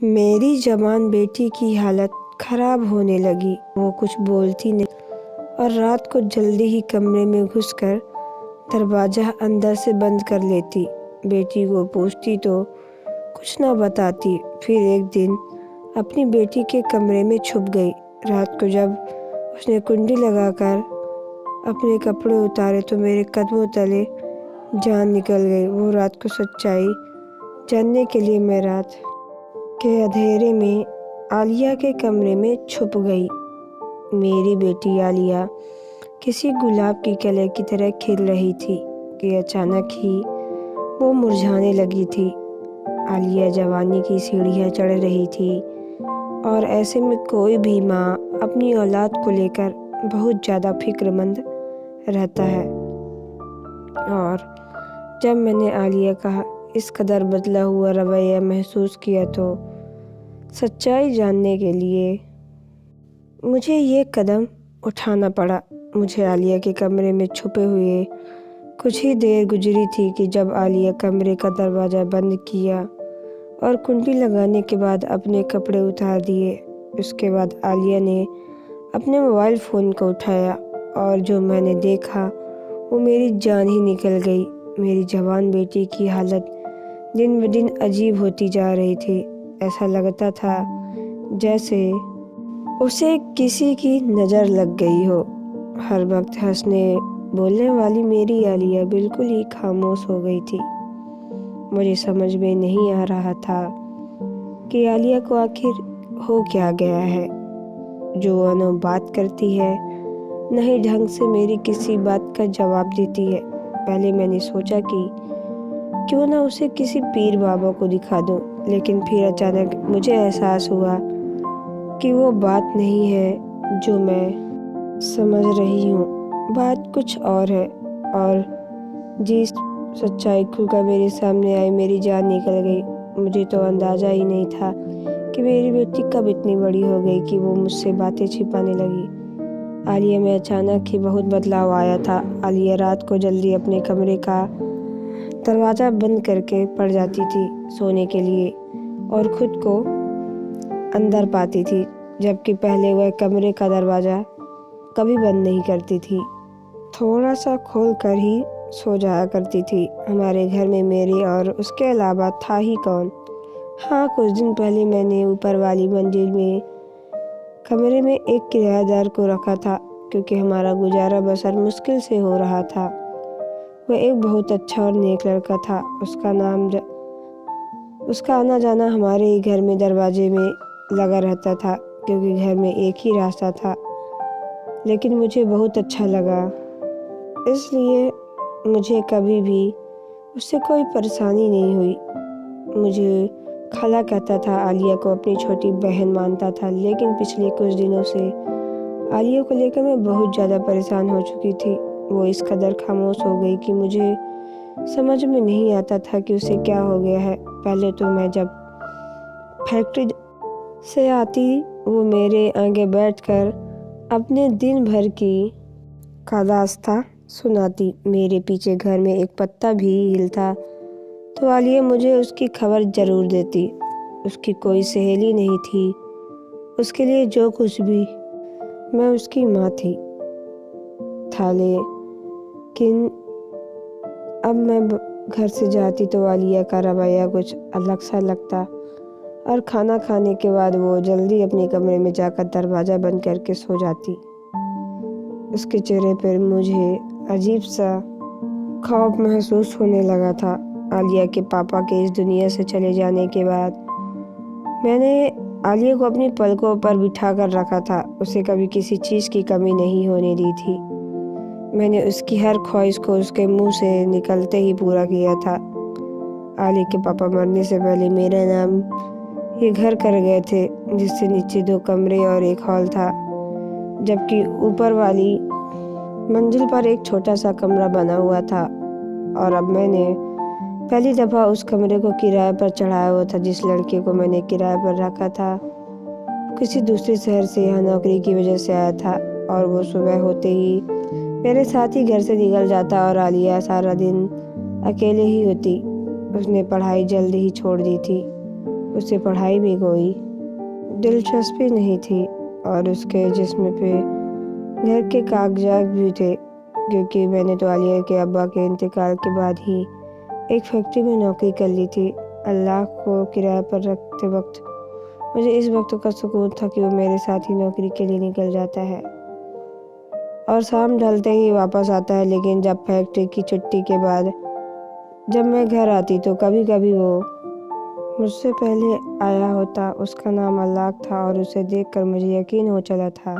میری جوان بیٹی کی حالت خراب ہونے لگی۔ وہ کچھ بولتی نہیں اور رات کو جلدی ہی کمرے میں گھس کر دروازہ اندر سے بند کر لیتی۔ بیٹی کو پوچھتی تو کچھ نہ بتاتی۔ پھر ایک دن اپنی بیٹی کے کمرے میں چھپ گئی۔ رات کو جب اس نے کنڈی لگا کر اپنے کپڑے اتارے تو میرے قدموں تلے جان نکل گئی۔ وہ رات کو سچائی جاننے کے لیے میں رات کے اندھیرے میں عالیہ کے کمرے میں چھپ گئی۔ میری بیٹی عالیہ کسی گلاب کی کلی کی طرح کھل رہی تھی کہ اچانک ہی وہ مرجھانے لگی تھی۔ عالیہ جوانی کی سیڑھیاں چڑھ رہی تھی اور ایسے میں کوئی بھی ماں اپنی اولاد کو لے کر بہت زیادہ فکر مند رہتا ہے۔ اور جب میں نے عالیہ کا اس قدر بدلا ہوا رویہ محسوس کیا تو سچائی جاننے کے لیے مجھے یہ قدم اٹھانا پڑا۔ مجھے عالیہ کے کمرے میں چھپے ہوئے کچھ ہی دیر گزری تھی کہ جب عالیہ کمرے کا دروازہ بند کیا اور کنڈی لگانے کے بعد اپنے کپڑے اتار دیے۔ اس کے بعد عالیہ نے اپنے موبائل فون کو اٹھایا اور جو میں نے دیکھا وہ میری جان ہی نکل گئی۔ میری جوان بیٹی کی حالت دن بدن عجیب ہوتی جا رہی تھی۔ ایسا لگتا تھا جیسے اسے کسی کی نظر لگ گئی ہو۔ ہر وقت ہنسنے بولنے والی میری عالیہ بالکل ہی خاموش ہو گئی تھی۔ مجھے سمجھ میں نہیں آ رہا تھا کہ عالیہ کو آخر ہو کیا گیا ہے جو وہ نہ بات کرتی ہے نہ ہی ڈھنگ سے میری کسی بات کا جواب دیتی ہے۔ پہلے میں نے سوچا کہ کیوں نہ اسے کسی پیر بابا کو دکھا دوں، لیکن پھر اچانک مجھے احساس ہوا کہ وہ بات نہیں ہے جو میں سمجھ رہی ہوں، بات کچھ اور ہے۔ اور جس سچائی کھل کر میرے سامنے آئی میری جان نکل گئی۔ مجھے تو اندازہ ہی نہیں تھا کہ میری بیٹی کب اتنی بڑی ہو گئی کہ وہ مجھ سے باتیں چھپانے لگی۔ عالیہ میں اچانک ہی بہت بدلاؤ آیا تھا۔ عالیہ رات کو جلدی اپنے کمرے کا دروازہ بند کر کے پڑ جاتی تھی سونے کے لیے اور خود کو اندر پاتی تھی، جبکہ پہلے وہ کمرے کا دروازہ کبھی بند نہیں کرتی تھی، تھوڑا سا کھول کر ہی سو جایا کرتی تھی۔ ہمارے گھر میں میرے اور اس کے علاوہ تھا ہی کون؟ ہاں، کچھ دن پہلے میں نے اوپر والی منزل میں کمرے میں ایک کرایہ دار کو رکھا تھا کیونکہ ہمارا گزارا بسر مشکل سے ہو رہا تھا۔ وہ ایک بہت اچھا اور نیک لڑکا تھا۔ اس کا آنا جانا ہمارے ہی گھر میں دروازے میں لگا رہتا تھا کیونکہ گھر میں ایک ہی راستہ تھا، لیکن مجھے بہت اچھا لگا، اس لیے مجھے کبھی بھی اس سے کوئی پریشانی نہیں ہوئی۔ مجھے خالہ کہتا تھا، عالیہ کو اپنی چھوٹی بہن مانتا تھا، لیکن پچھلے کچھ دنوں سے عالیہ کو لے کر میں بہت زیادہ پریشان ہو چکی تھی۔ وہ اس قدر خاموش ہو گئی کہ مجھے سمجھ میں نہیں آتا تھا کہ اسے کیا ہو گیا ہے۔ پہلے تو میں جب فیکٹری سے آتی وہ میرے آگے بیٹھ کر اپنے دن بھر کی داستاں سناتی۔ میرے پیچھے گھر میں ایک پتا بھی ہلتا تو عالیہ مجھے اس کی خبر ضرور دیتی۔ اس کی کوئی سہیلی نہیں تھی، اس کے لیے جو کچھ بھی میں اس کی ماں تھی۔ لیکن اب میں گھر سے جاتی تو عالیہ کا رویہ کچھ الگ سا لگتا اور کھانا کھانے کے بعد وہ جلدی اپنے کمرے میں جا کر دروازہ بند کر کے سو جاتی۔ اس کے چہرے پر مجھے عجیب سا خوف محسوس ہونے لگا تھا۔ عالیہ کے پاپا کے اس دنیا سے چلے جانے کے بعد میں نے عالیہ کو اپنی پلکوں پر بٹھا کر رکھا تھا۔ اسے کبھی کسی چیز کی کمی نہیں ہونے دی تھی۔ میں نے اس کی ہر خواہش کو اس کے منہ سے نکلتے ہی پورا کیا تھا۔ عالیہ کے پاپا مرنے سے پہلے میرا نام یہ گھر کر گئے تھے، جس سے نیچے 2 کمرے اور ایک ہال تھا، جبکہ اوپر والی منزل پر ایک چھوٹا سا کمرہ بنا ہوا تھا۔ اور اب میں نے پہلی دفعہ اس کمرے کو کرایہ پر چڑھایا ہوا تھا۔ جس لڑکے کو میں نے کرایہ پر رکھا تھا کسی دوسرے شہر سے یہاں نوکری کی وجہ سے آیا تھا، اور وہ صبح ہوتے ہی میرے ساتھ ہی گھر سے نکل جاتا اور عالیہ سارا دن اکیلے ہی ہوتی۔ اس نے پڑھائی جلد ہی چھوڑ دی تھی اسے پڑھائی بھی کوئی دلچسپی نہیں تھی اور اس کے جسم پہ گھر کے کاغذات بھی تھے، کیونکہ میں نے تو عالیہ کے ابا کے انتقال کے بعد ہی ایک فیکٹری میں نوکری کر لی تھی۔ اللہ کو کرایہ پر رکھتے وقت مجھے اس وقت کا سکون تھا کہ وہ میرے ساتھ ہی نوکری کے لیے نکل جاتا ہے اور شام ڈھلتے ہی واپس آتا ہے، لیکن جب فیکٹری کی چھٹی کے بعد جب میں گھر آتی تو کبھی کبھی وہ مجھ سے پہلے آیا ہوتا۔ اس کا نام اللہ تھا اور اسے دیکھ کر مجھے یقین ہو چلا تھا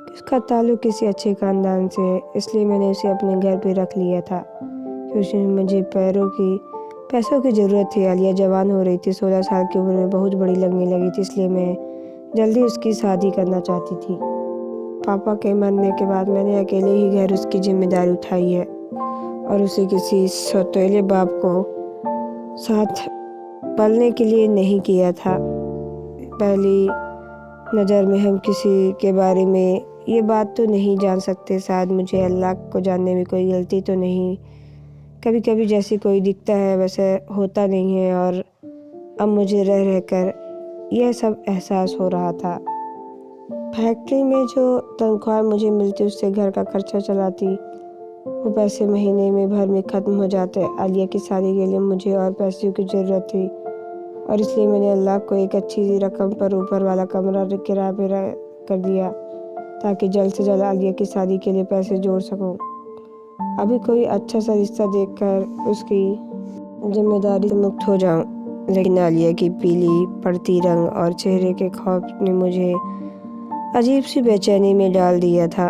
کہ اس کا تعلق کسی اچھے خاندان سے ہے، اس لیے میں نے اسے اپنے گھر پہ رکھ لیا تھا کیونکہ مجھے پیسوں کی ضرورت تھی۔ عالیہ جوان ہو رہی تھی، 16 سال کی عمر میں بہت بڑی لگنے لگی تھی، اس لیے میں جلدی اس کی شادی کرنا چاہتی تھی۔ پاپا کے مرنے کے بعد میں نے اکیلے ہی گھر اس کی ذمہ داری اٹھائی ہے اور اسے کسی سوتیلے باپ کو ساتھ پالنے کے لیے نہیں کیا تھا۔ پہلی نظر میں ہم کسی کے بارے میں یہ بات تو نہیں جان سکتے، شاید مجھے اللہ کو جاننے میں کوئی غلطی تو نہیں، کبھی کبھی جیسے کوئی دکھتا ہے ویسے ہوتا نہیں ہے، اور اب مجھے رہ کر یہ سب احساس ہو رہا تھا۔ فیکٹری میں جو تنخواہ مجھے ملتی اس سے گھر کا خرچہ چلاتی، وہ پیسے مہینے میں بھر میں ختم ہو جاتے۔ عالیہ کی شادی کے لیے مجھے اور پیسوں کی ضرورت تھی اور اس لیے میں نے اللہ کو ایک اچھی رقم پر اوپر والا کمرہ کرایہ پہ کر دیا تاکہ جلد سے جلد عالیہ کی شادی کے لیے پیسے جوڑ سکوں، ابھی کوئی اچھا سا رشتہ دیکھ کر اس کی ذمہ داری سے مکت ہو جاؤں۔ لیکن عالیہ کی پیلی پڑتی رنگ اور چہرے کے خوف نے مجھے عجیب سی بے چینی میں ڈال دیا تھا۔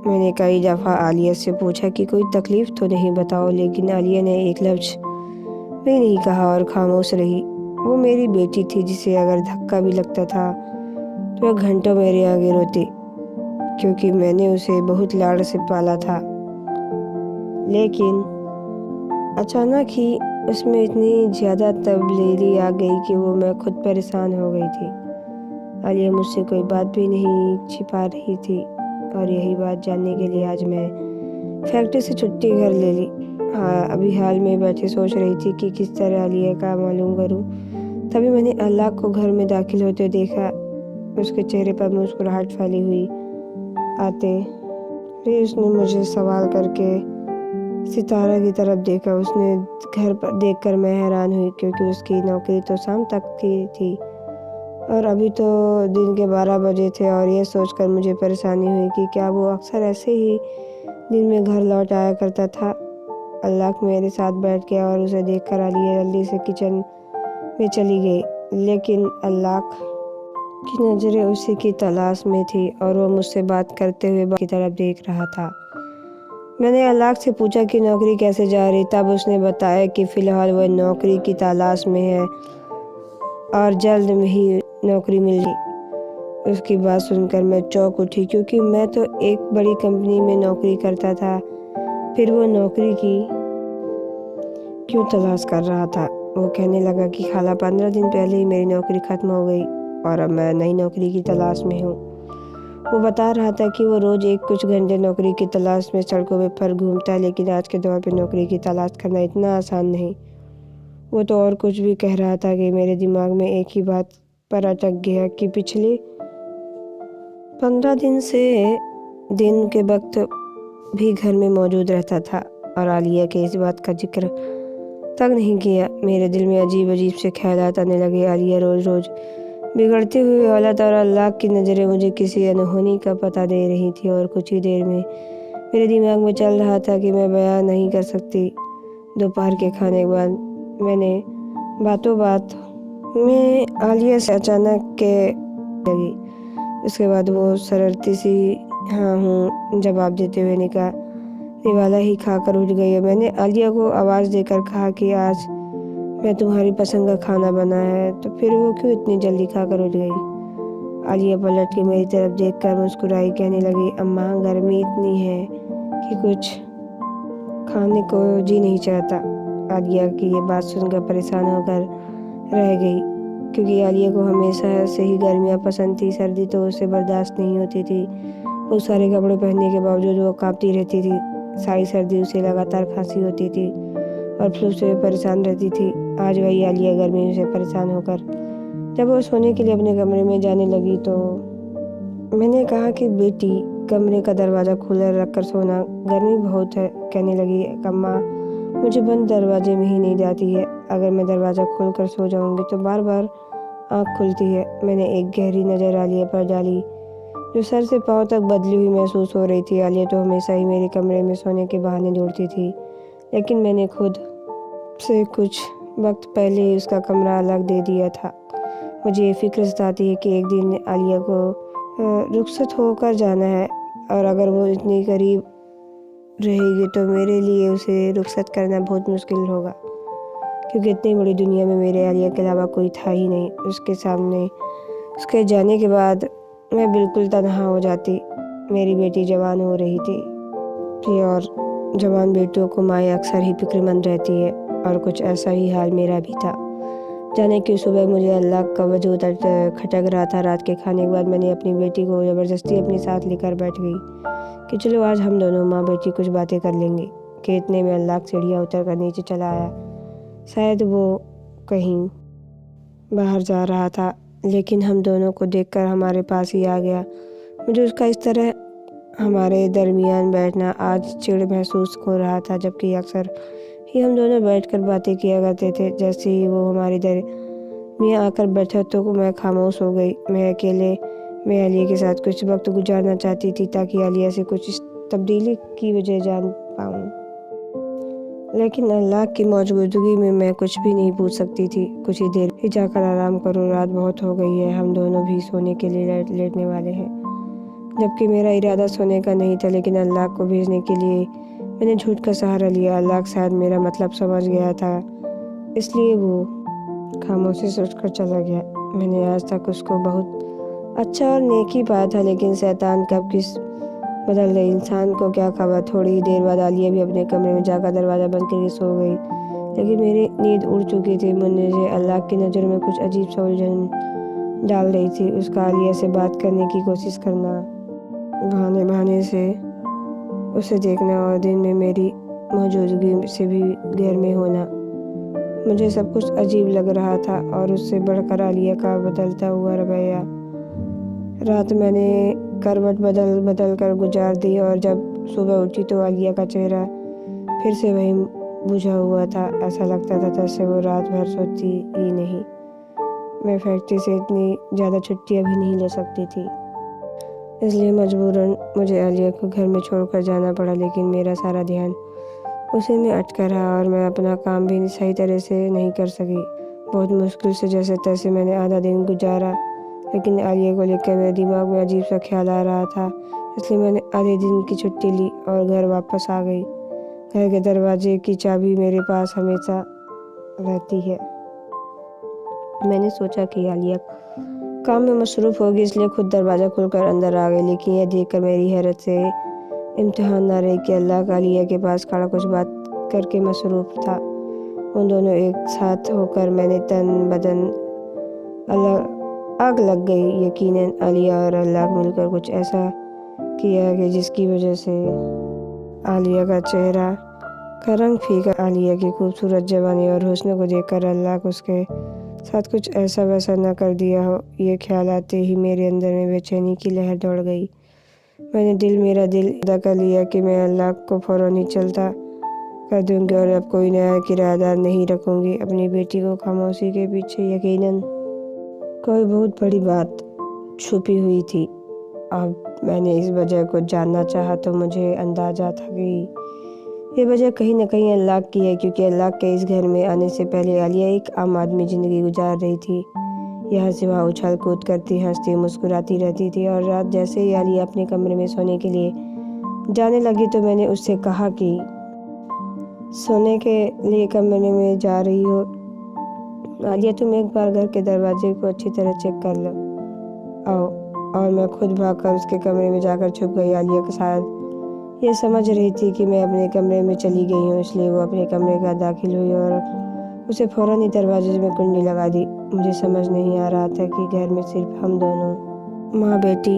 میں نے کئی دفعہ عالیہ سے پوچھا کہ کوئی تکلیف تو نہیں بتاؤ، لیکن عالیہ نے ایک لفظ بھی نہیں کہا اور خاموش رہی۔ وہ میری بیٹی تھی جسے اگر دھکا بھی لگتا تھا تو وہ گھنٹوں میرے آگے روتی، کیونکہ میں نے اسے بہت لاڈ سے پالا تھا۔ لیکن اچانک ہی اس میں اتنی زیادہ تبدیلی آ گئی کہ میں خود پریشان ہو گئی تھی۔ عالیہ مجھ سے کوئی بات بھی نہیں چھپا رہی تھی اور یہی بات جاننے کے لیے آج میں فیکٹری سے چھٹی گھر لے لی۔ ابھی حال میں بیٹھے سوچ رہی تھی کہ کس طرح عالیہ کا معلوم کروں، تبھی میں نے اللہ کو گھر میں داخل ہوتے دیکھا۔ اس کے چہرے پر مسکراہٹ پھیلی ہوئی آتے ہی اس نے مجھے سوال کر کے ستارہ کی طرف دیکھا۔ اس نے گھر پر دیکھ کر میں حیران ہوئی، کیونکہ اس کی نوکری تو شام تک کی تھی اور ابھی تو دن کے 12 بجے تھے، اور یہ سوچ کر مجھے پریشانی ہوئی کہ کیا وہ اکثر ایسے ہی دن میں گھر لوٹ آیا کرتا تھا۔ اللہ میرے ساتھ بیٹھ گیا اور اسے دیکھ کر عالیہ جلدی سے کچن میں چلی گئی، لیکن اللہ کی نظریں اسی کی تلاش میں تھی اور وہ مجھ سے بات کرتے ہوئے کی طرف دیکھ رہا تھا۔ میں نے اللہ سے پوچھا کہ نوکری کیسے جا رہی، تب اس نے بتایا کہ فی الحال وہ نوکری کی تلاش میں ہے اور جلد میں ہی نوکری مل گئی۔ اس کی بات سن کر میں چونک اٹھی، کیونکہ میں تو ایک بڑی کمپنی میں نوکری کرتا تھا، پھر وہ نوکری کی کیوں تلاش کر رہا تھا؟ وہ کہنے لگا کہ خالہ 15 دن پہلے ہی میری نوکری ختم ہو گئی اور اب میں نئی نوکری کی تلاش میں ہوں۔ وہ بتا رہا تھا کہ وہ روز کچھ گھنٹے نوکری کی تلاش میں سڑکوں پر گھومتا ہے، لیکن آج کے دور پہ نوکری کی تلاش کرنا اتنا آسان نہیں۔ وہ تو اور کچھ بھی کہہ رہا تھا کہ میرے دماغ میں ایک ہی بات پر اٹک گیا کہ پچھلے 15 دن سے دن کے وقت بھی گھر میں موجود رہتا تھا اور عالیہ کے اس بات کا ذکر تک نہیں کیا۔ میرے دل میں عجیب سے خیالات آنے لگے۔ عالیہ روز بگڑتے ہوئے حالت اور اللہ کی نظریں مجھے کسی انہونی کا پتہ دے رہی تھی، اور کچھ ہی دیر میں میرے دماغ میں چل رہا تھا کہ میں بیان نہیں کر سکتی۔ دوپہر کے کھانے کے بعد میں نے باتوں بات میں عالیہ سے اچانک کے لگی۔ اس کے بعد وہ شرارتی سی ہاں ہوں جواب دیتے ہوئے نوالا ہی کھا کر اٹھ گئی۔ میں نے عالیہ کو آواز دے کر کہا کہ آج میں تمہاری پسند کا کھانا بنا ہے، تو پھر وہ کیوں اتنی جلدی کھا کر اٹھ گئی؟ عالیہ پلٹ کے میری طرف دیکھ کر مسکرائی، کہنے لگی اماں گرمی اتنی ہے کہ کچھ کھانے کو جی نہیں چاہتا۔ عالیہ کی یہ بات سن کر پریشان ہو کر رہ گئی، کیونکہ عالیہ کو ہمیشہ سے ہی گرمیاں پسند تھی، سردی تو اسے برداشت نہیں ہوتی تھی۔ بہت سارے کپڑے پہننے کے باوجود وہ کانپتی رہتی تھی، ساری سردی اسے لگاتار کھانسی ہوتی تھی اور فلو سے پریشان رہتی تھی۔ آج وہی عالیہ گرمی سے پریشان ہو کر جب وہ سونے کے لیے اپنے کمرے میں جانے لگی تو میں نے کہا کہ بیٹی، کمرے کا دروازہ کھلا رکھ کر سونا، گرمی بہت ہے۔ کہنے لگی، اماں مجھے بند دروازے میں ہی نیند آتی ہے، اگر میں دروازہ کھول کر سو جاؤں گی تو بار بار آنکھ کھلتی ہے۔ میں نے ایک گہری نظر عالیہ پر ڈالی جو سر سے پاؤں تک بدلی ہوئی محسوس ہو رہی تھی۔ عالیہ تو ہمیشہ ہی میرے کمرے میں سونے کے بہانے ڈھونڈتی تھی، لیکن میں نے خود سے کچھ وقت پہلے ہی اس کا کمرہ الگ دے دیا تھا۔ مجھے یہ فکر ستاتی ہے کہ ایک دن عالیہ کو رخصت ہو کر جانا ہے، اور اگر وہ اتنی قریب رہے گی تو میرے لیے اسے رخصت کرنا بہت مشکل ہوگا، کیونکہ اتنی بڑی دنیا میں میرے عالیہ کے علاوہ کوئی تھا ہی نہیں۔ اس کے سامنے اس کے جانے کے بعد میں بالکل تنہا ہو جاتی۔ میری بیٹی جوان ہو رہی تھی اور جوان بیٹیوں کو مائیں اکثر ہی فکر مند رہتی ہے، اور کچھ ایسا ہی حال میرا بھی تھا۔ جانے کی صبح مجھے اللہ کا وجود کھٹک رہا تھا۔ رات کے کھانے کے بعد میں نے اپنی بیٹی کو زبردستی اپنے ساتھ لے کر بیٹھ گئی کہ چلو آج ہم دونوں ماں بیٹی کچھ باتیں کر لیں گے۔ کہ اتنے میں اللہ سیڑھیاں اتر کر نیچے چلا آیا۔ شاید وہ کہیں باہر جا رہا تھا، لیکن ہم دونوں کو دیکھ کر ہمارے پاس ہی آ گیا۔ مجھے اس کا اس طرح ہمارے درمیان بیٹھنا آج چڑ محسوس ہو رہا تھا، جبکہ اکثر ہی ہم دونوں بیٹھ کر باتیں کیا کرتے تھے۔ جیسے ہی وہ ہمارے درمیان آ کر بیٹھا تو میں خاموش ہو گئی۔ میں اکیلے میں عالیہ کے ساتھ کچھ وقت گزارنا چاہتی تھی تاکہ عالیہ سے کچھ اس تبدیلی کی وجہ جان پاؤں، لیکن اللہ کی موجودگی میں کچھ بھی نہیں پوچھ سکتی تھی۔ کچھ ہی دیر ہی جا کر آرام کرو، رات بہت ہو گئی ہے، ہم دونوں بھی سونے کے لیے لیٹنے والے ہیں۔ جبکہ میرا ارادہ سونے کا نہیں تھا، لیکن اللہ کو بھیجنے کے لیے میں نے جھوٹ کا سہارا لیا۔ اللہ شاید میرا مطلب سمجھ گیا تھا، اس لیے وہ خاموشی سے اٹھ کر چلا گیا۔ میں نے آج تک اس کو بہت اچھا اور نیک ہی پایا تھا، لیکن شیطان کب کس بدل گئی، انسان کو کیا خبر۔ تھوڑی ہی دیر بعد عالیہ بھی اپنے کمرے میں جا کر دروازہ بند کر کے سو گئی، لیکن میری نیند اڑ چکی تھی۔ مجھے اللہ کی نظر میں کچھ عجیب سا الجھن ڈال رہی تھی۔ اس کا عالیہ سے بات کرنے کی کوشش کرنا، بہانے سے اسے دیکھنا، اور دن میں میری موجودگی سے بھی غیر میں ہونا، مجھے سب کچھ عجیب لگ رہا تھا۔ اور اس سے بڑھ کر عالیہ کا بدلتا ہوا رویہ۔ رات میں نے کروٹ بدل کر گزار دی، اور جب صبح اٹھی تو عالیہ کا چہرہ پھر سے وہی بجھا ہوا تھا۔ ایسا لگتا تھا جیسے وہ رات بھر سوتی ہی نہیں۔ میں فیکٹری سے اتنی زیادہ چھٹیاں بھی نہیں لے سکتی تھی، اس لیے مجبوراً مجھے عالیہ کو گھر میں چھوڑ کر جانا پڑا، لیکن میرا سارا دھیان اسی میں اٹکا رہا، اور میں اپنا کام بھی صحیح طرح سے نہیں کر سکی۔ بہت مشکل سے جیسے تیسے میں نے آدھا دن گزارا، لیکن عالیہ کو لے کر میرے دماغ میں عجیب سا خیال آ رہا تھا، اس لیے میں نے آدھے دن کی چھٹی لی اور گھر واپس آ گئی۔ گھر کے دروازے کی چابی میرے پاس ہمیشہ رہتی ہے۔ میں نے سوچا کہ عالیہ کام میں مصروف ہوگی، اس لیے خود دروازہ کھول کر اندر آ گئی، لیکن یہ دیکھ کر میری حیرت سے امتحان نہ رہی کہ اللہ عالیہ کے پاس کھڑا کچھ بات کر کے مصروف تھا۔ ان دونوں ایک ساتھ ہو کر میں نے تن بدن آگ لگ گئی۔ یقیناً عالیہ اور اللہ مل کر کچھ ایسا کیا کہ جس کی وجہ سے عالیہ کا چہرہ کا رنگ پھیکا۔ عالیہ کی خوبصورت جوانی اور حسن کو دیکھ کر اللہ اس کے ساتھ کچھ ایسا ویسا نہ کر دیا ہو، یہ خیال آتے ہی میرے اندر میں بے چینی کی لہر دوڑ گئی۔ میں نے میرا دل ادا کر لیا کہ میں اللہ کو فوراً ہی چلتا کر دوں گی اور اب کوئی نیا کرایہ دار نہیں رکھوں گی۔ اپنی بیٹی کو خاموشی کے پیچھے یقیناً کوئی بہت بڑی بات چھپی ہوئی تھی۔ اب میں نے اس وجہ کو جاننا چاہا تو مجھے اندازہ تھا کہ یہ وجہ کہیں نہ کہیں اللہ کی ہے، کیونکہ اللہ کے اس گھر میں آنے سے پہلے عالیہ ایک عام آدمی زندگی گزار رہی تھی۔ یہاں سے وہاں اچھل کود کرتی، ہنستی مسکراتی رہتی تھی، اور رات جیسے ہی عالیہ اپنے کمرے میں سونے کے لیے جانے لگی تو میں نے اس سے کہا کہ سونے کے لیے کمرے میں جا رہی ہو عالیہ، تم ایک بار گھر کے دروازے کو اچھی طرح چیک کر لو آؤ۔ اور میں خود بھاگ کر اس کے کمرے میں جا کر چھپ گئی۔ عالیہ کے ساتھ یہ سمجھ رہی تھی کہ میں اپنے کمرے میں چلی گئی ہوں، اس لیے وہ اپنے کمرے کا داخل ہوئی اور اسے فوراً ہی دروازے میں کنڈی لگا دی۔ مجھے سمجھ نہیں آ رہا تھا کہ گھر میں صرف ہم دونوں ماں بیٹی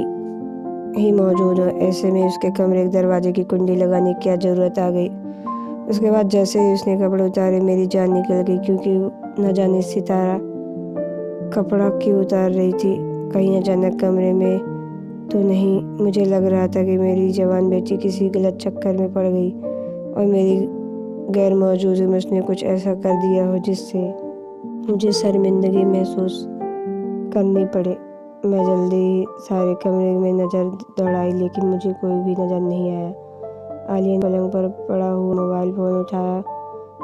ہی موجود ہوں، ایسے میں اس کے کمرے کے دروازے کی کنڈی لگانے کی کیا ضرورت آ گئی۔ اس کے بعد جیسے ہی اس نے کپڑے اتارے میری جان نکل گئی، کیونکہ نہ جانے ستارہ کپڑا کیوں اتار رہی تھی۔ کہیں اچانک کمرے میں تو نہیں، مجھے لگ رہا تھا کہ میری جوان بیٹی کسی غلط چکر میں پڑ گئی اور میری غیر موجودگی میں اس نے کچھ ایسا کر دیا ہو جس سے مجھے شرمندگی محسوس کرنی پڑے۔ میں جلدی سارے کمرے میں نظر دوڑائی لیکن مجھے کوئی بھی نظر نہیں آیا۔ عالیہ نے پلنگ پر پڑا ہوا موبائل فون اٹھایا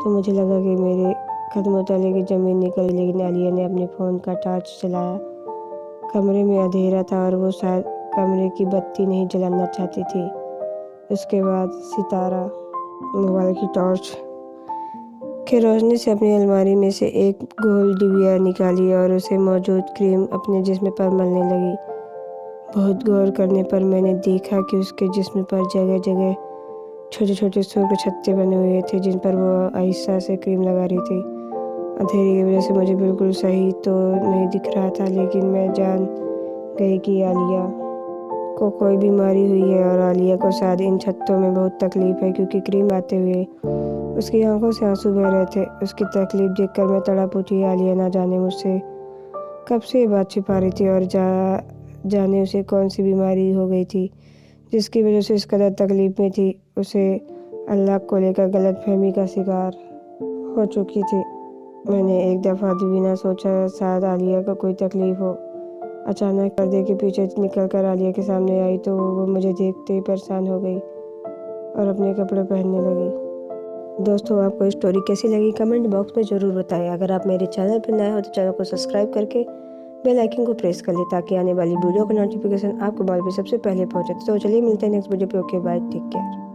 تو مجھے لگا کہ میرے قدموں تلے کی زمین نکل گئی، لیکن عالیہ نے اپنے فون کا ٹارچ چلایا۔ کمرے میں اندھیرا تھا اور وہ شاید کمرے کی بتی نہیں جلانا چاہتی تھی۔ اس کے بعد ستارہ موبائل کی ٹارچ کی روشنی سے اپنی الماری میں سے ایک گول ڈبیا نکالی اور اسے موجود کریم اپنے جسم پر ملنے لگی۔ بہت غور کرنے پر میں نے دیکھا کہ اس کے جسم پر جگہ جگہ چھوٹے چھوٹے سرخ چھتے بنے ہوئے تھے جن پر وہ آہستہ سے کریم لگا رہی تھی۔ اندھیرے کی وجہ سے مجھے بالکل صحیح تو نہیں دکھ رہا تھا، لیکن میں جان گئی کہ عالیہ کو کوئی بیماری ہوئی ہے، اور عالیہ کو شاید ان چھتوں میں بہت تکلیف ہے، کیونکہ کریم لاتے ہوئے اس کی آنکھوں سے آنسو بہہ رہے تھے۔ اس کی تکلیف دیکھ کر میں تڑپ اٹھی۔ عالیہ نہ جانے مجھ سے کب سے یہ بات چھپا رہی تھی، اور جانے اسے کون سی بیماری ہو گئی تھی جس کی وجہ سے اس قدر تکلیف میں تھی۔ اسے اللہ کو لے کر غلط فہمی کا شکار ہو چکی تھی۔ میں نے ایک دفعہ بھی نہ سوچا شاید عالیہ کو کوئی تکلیف ہو۔ اچانک پردے کے پیچھے نکل کر عالیہ کے سامنے آئی تو وہ مجھے دیکھتے ہی پریشان ہو گئی اور اپنے کپڑے پہننے لگی۔ دوستو، آپ کو یہ اسٹوری کیسی لگی کمنٹ باکس میں ضرور بتائیں۔ اگر آپ میرے چینل پر نئے ہو تو چینل کو سبسکرائب کر کے بیل آئیکن کو پریس کر لیں تاکہ آنے والی ویڈیو کا نوٹیفیکیشن آپ کو موبائل پہ سب سے پہلے پہنچے۔ تو چلیے ملتے ہیں نیکسٹ ویڈیو پہ۔ Okay, bye, take care.